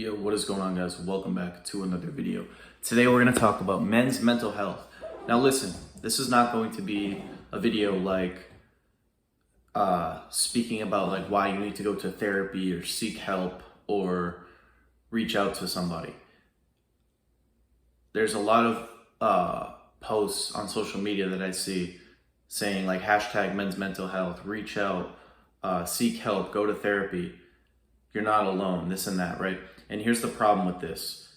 Yo, what is going on, guys? Welcome back to another video. Today we're going to talk about men's mental health. Now listen, this is not going to be a video like speaking about like why you need to go to therapy or seek help or reach out to somebody. There's a lot of posts on social media that I see saying like hashtag men's mental health, reach out, seek help, go to therapy. You're not alone, this and that, right? And here's the problem with this.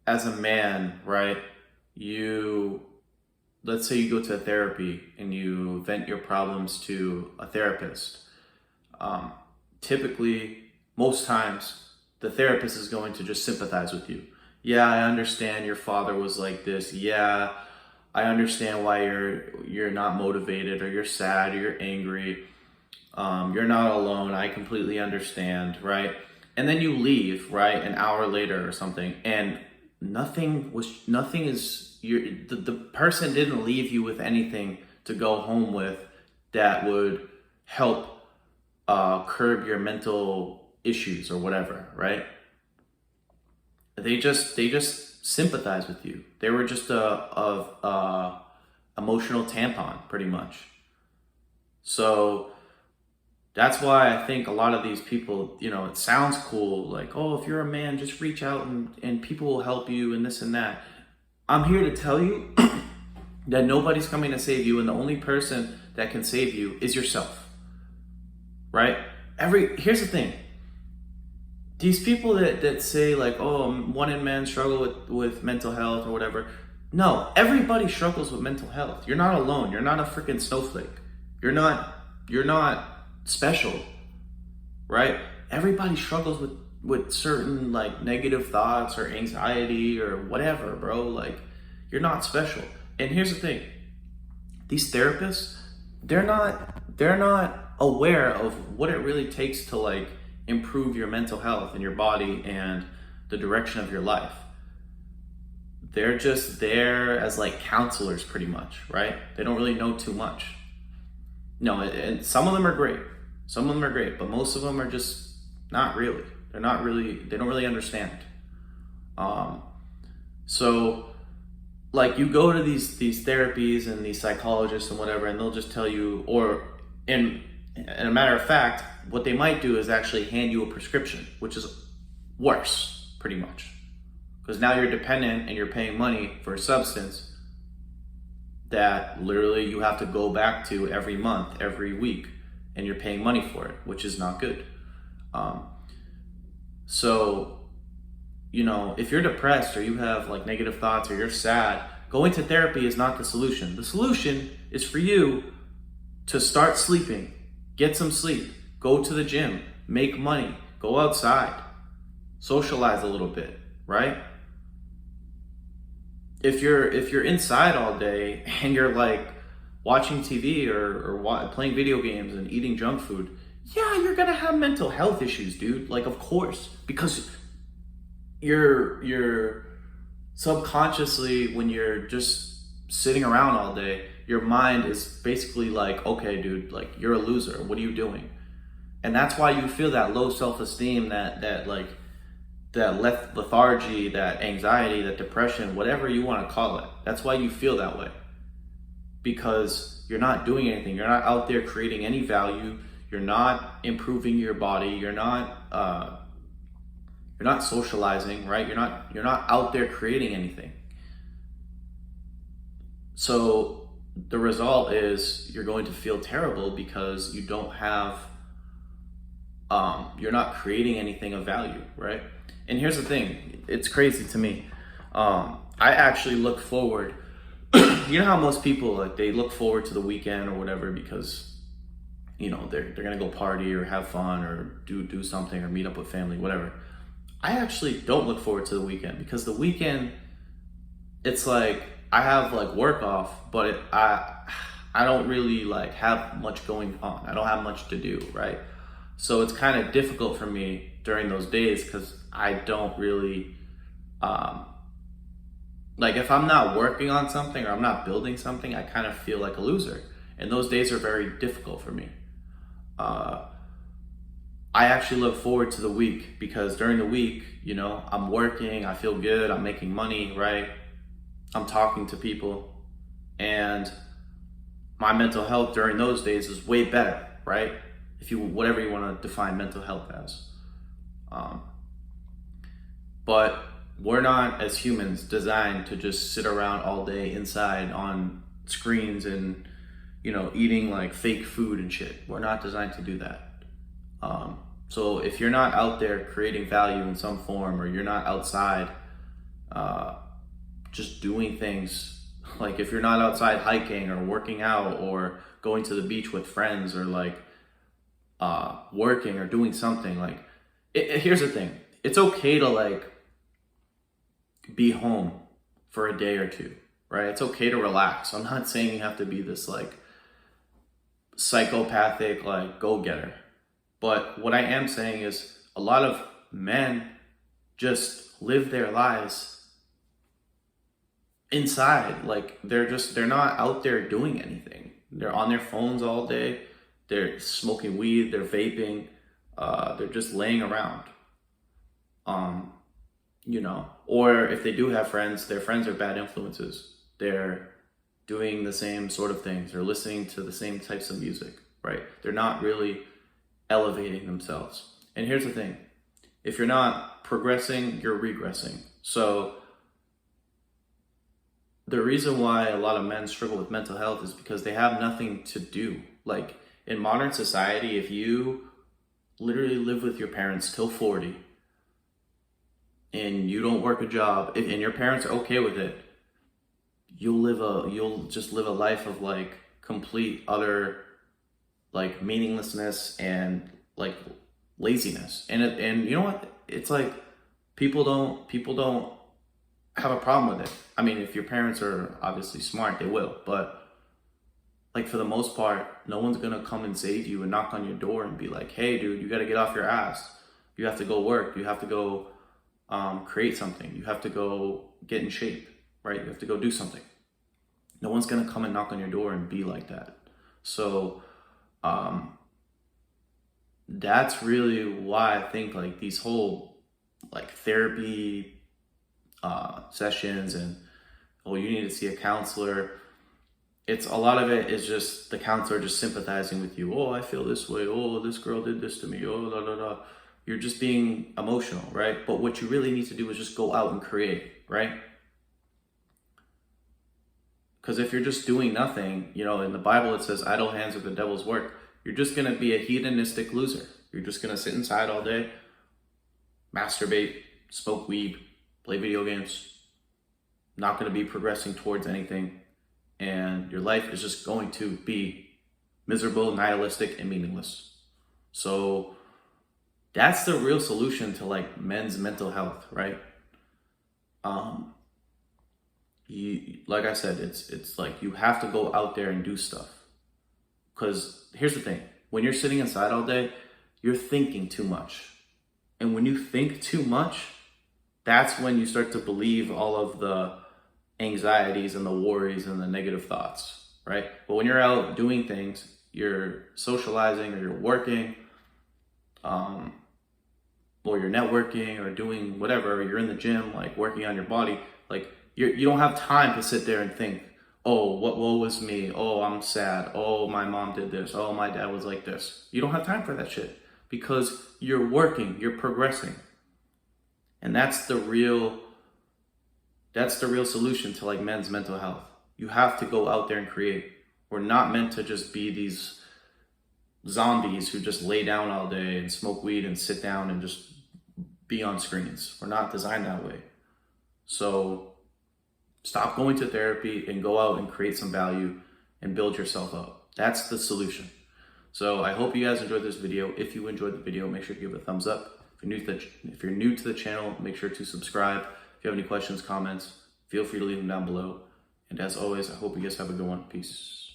As a man, right, let's say you go to therapy and you vent your problems to a therapist. Typically, most times, the therapist is going to just sympathize with you. Yeah, I understand your father was like this. Yeah, I understand why you're not motivated, or you're sad, or you're angry. You're not alone. I completely understand, right? And then you leave, right, an hour later or something, and the person didn't leave you with anything to go home with that would help curb your mental issues or whatever, right? They just sympathize with you. They were just a emotional tampon, pretty much. So that's why I think a lot of these people, it sounds cool, like, oh, if you're a man, just reach out and people will help you and this and that. I'm here to tell you that nobody's coming to save you, and the only person that can save you is yourself, right? Here's the thing. These people that say like, oh, one in men struggle with mental health or whatever. No, everybody struggles with mental health. You're not alone. You're not a freaking snowflake. You're not special, right? Everybody struggles with certain like negative thoughts or anxiety or whatever, bro. Like, you're not special. And here's the thing. These therapists, they're not aware of what it really takes to like improve your mental health and your body and the direction of your life. They're just there as like counselors, pretty much, right? They don't really know too much. No, and some of them are great. Some of them are great, but most of them are just not really. They don't really understand. So like you go to these therapies and these psychologists and whatever, and they'll just tell you, or in a matter of fact, what they might do is actually hand you a prescription, which is worse, pretty much. Because now you're dependent and you're paying money for a substance that literally you have to go back to every month, every week, and you're paying money for it, which is not good. So, if you're depressed or you have like negative thoughts or you're sad, going to therapy is not the solution. The solution is for you to start sleeping, get some sleep, go to the gym, make money, go outside, socialize a little bit, right? If you're inside all day and you're like watching TV or playing video games and eating junk food, yeah, you're gonna have mental health issues, dude. Like, of course, because you're subconsciously, when you're just sitting around all day, your mind is basically like, okay, dude, like, you're a loser. What are you doing? And that's why you feel that low self-esteem, that lethargy, that anxiety, that depression, whatever you want to call it. That's why you feel that way. Because you're not doing anything. You're not out there creating any value. You're not improving your body. You're not socializing, right? You're not out there creating anything. So the result is you're going to feel terrible because you don't have, you're not creating anything of value, right? And here's the thing, it's crazy to me. I actually look forward, you know how most people, like, they look forward to the weekend or whatever because, they're gonna go party or have fun or do something or meet up with family, whatever. I actually don't look forward to the weekend because the weekend, it's like, I have like work off, but I don't really like have much going on. I don't have much to do, right? So it's kind of difficult for me during those days because I don't really, like, if I'm not working on something or I'm not building something, I kind of feel like a loser. And those days are very difficult for me. I actually look forward to the week, because during the week, you know, I'm working, I feel good, I'm making money, right? I'm talking to people, and my mental health during those days is way better, right? If you, whatever you want to define mental health as. Um, but we're not, as humans, designed to just sit around all day inside on screens and, you know, eating like fake food and shit. We're not designed to do that. So if you're not out there creating value in some form, or you're not outside just doing things, like if you're not outside hiking or working out or going to the beach with friends, or like working or doing something, like here's the thing, it's okay to like be home for a day or two, right? It's okay to relax. I'm not saying you have to be this like psychopathic like go-getter, but what I am saying is a lot of men just live their lives inside. Like they're not out there doing anything. They're on their phones all day, they're smoking weed, they're vaping, they're just laying around. You know, or if they do have friends, their friends are bad influences. They're doing the same sort of things, they're listening to the same types of music, right? They're not really elevating themselves. And here's the thing, if you're not progressing, you're regressing. So the reason why a lot of men struggle with mental health is because they have nothing to do. Like in modern society, if you literally live with your parents till 40 and you don't work a job, and your parents are okay with it, you'll just live a life of like complete utter like meaninglessness and like laziness. And you know what, it's like people don't have a problem with it. I mean, if your parents are obviously smart, they will, but like for the most part, no one's gonna come and save you and knock on your door and be like, hey dude, you gotta get off your ass, you have to go work, you have to go create something, you have to go get in shape, right? You have to go do something. No one's gonna come and knock on your door and be like that. So that's really why I think like these whole like therapy sessions and, oh, you need to see a counselor, it's a lot of it is just the counselor just sympathizing with you. Oh, I feel this way, oh, this girl did this to me, oh, da da da. You're just being emotional, right? But what you really need to do is just go out and create, right? Because if you're just doing nothing, you know, in the Bible it says idle hands are the devil's work. You're just gonna be a hedonistic loser. You're just gonna sit inside all day, masturbate, smoke weed, play video games, not gonna be progressing towards anything. And your life is just going to be miserable, nihilistic, and meaningless. So that's the real solution to like men's mental health, right? Like I said, it's like you have to go out there and do stuff. Because here's the thing, when you're sitting inside all day, you're thinking too much. And when you think too much, that's when you start to believe all of the anxieties and the worries and the negative thoughts, right? But when you're out doing things, you're socializing or you're working, or you're networking or doing whatever, or you're in the gym, like working on your body, like you don't have time to sit there and think, oh, what woe was me? Oh, I'm sad. Oh, my mom did this. Oh, my dad was like this. You don't have time for that shit because you're working, you're progressing. And that's the real solution to like men's mental health. You have to go out there and create. We're not meant to just be these zombies who just lay down all day and smoke weed and sit down and just be on screens. We're not designed that way. So stop going to therapy and go out and create some value and build yourself up. That's the solution. So I hope you guys enjoyed this video. If you enjoyed the video, make sure to give it a thumbs up. If you're new to the channel, make sure to subscribe. If you have any questions, comments, feel free to leave them down below. And as always, I hope you guys have a good one. Peace.